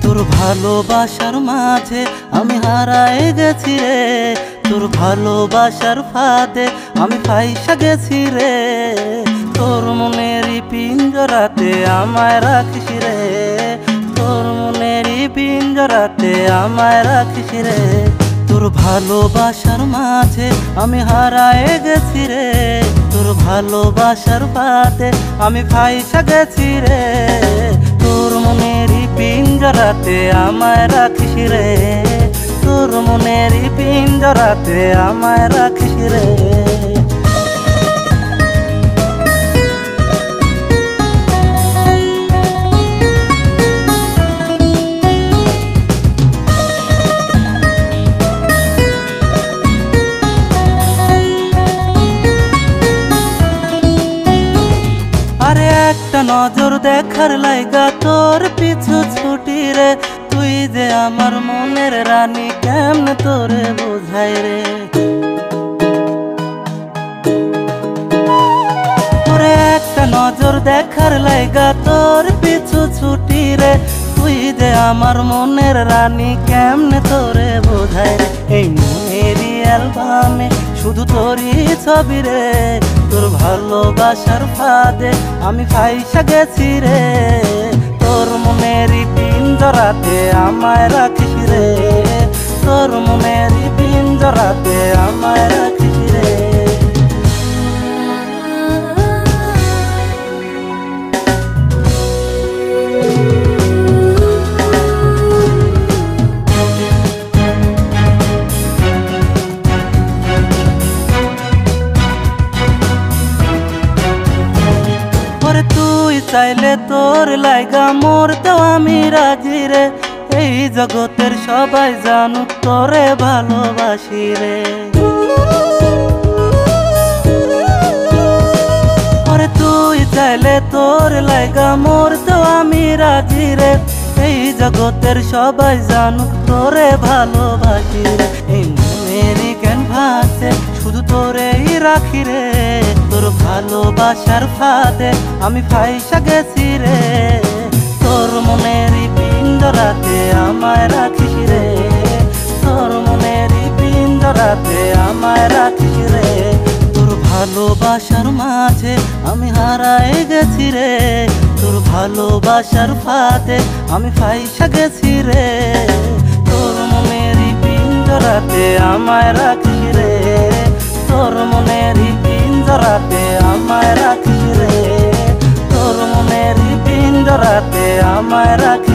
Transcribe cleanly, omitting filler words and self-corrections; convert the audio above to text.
তোর ভালোবাসার মাঝে আমি হারায় গেছি রে, তোর ভালোবাসার ফাঁদে আমি ফাইসা গেছি রে। তোর মনেরই পিঞ্জরাতে আমায় রাখিস রে, তোর মনেরই পিঞ্জরাতে আমায় রাখিস রে। তোর ভালোবাসার মাঝে আমি হারায় গেছি রে, তোর ভালোবাসার ফাঁদে আমি ফাইসা গেছি রে। তোর মনেরই পিঞ্জরাতে আমায় রাখিস রে, তোর মনেরই পিঞ্জরাতে আমায় রাখিস রে। আরে একটা নজর দেখার লাইগা তোর পিছু ছুটি রে, তুই যে আমার মনের রানী কেমনে তোরে বোঝাই রে। ওরে একটা নজর দেখার লাইগা তোর পিছু ছুটি রে, তুই যে আমার মনের রানী কেমনে তোরে বোঝাই রে। এই মনেরই অ্যালবামে শুধু তোরই ছবি রে, তোর ভালোবাসার ফাঁদে আমি ফাইসা গেছি রে। তোর মনেরই পিঞ্জরাতে আমায় রাখিস রে, তোর মনেরই পিঞ্জরাতে আমায় রাখিস রে। তুই চাইলে তোর লাইগা মরতেও আমি রাজি রে, এই জগতের সবাই জানুক তোরে ভালোবাসি রে। ওরে তুই চাইলে তোর লাইগা মরতেও আমি রাজি রে, এই জগতের সবাই জানুক তোরে ভালোবাসি রে। এই মনেরই ক্যানভাসে শুধু তোরেই রাখি রে, তোর ভালোবাসার ফাঁদে আমি ফাইসা গেছি রে। তোর মনেরই পিঞ্জরাতে আমায় রাখিস রে, তোর মনেরই পিঞ্জরাতে আমায় রাখিস রে। তোর ভালোবাসার মাঝে আমি হারায় গেছি রে, তোর ভালোবাসার ফাঁদে আমি ফাইসা গেছি রে। তোর মনেরই পিঞ্জরাতে আমায় রাখিস রে, তোর মনেরই পিঞ্জরাতে আমায় রাখিস রে, তোর মনেরই পিঞ্জরাতে আমায় রাখিস।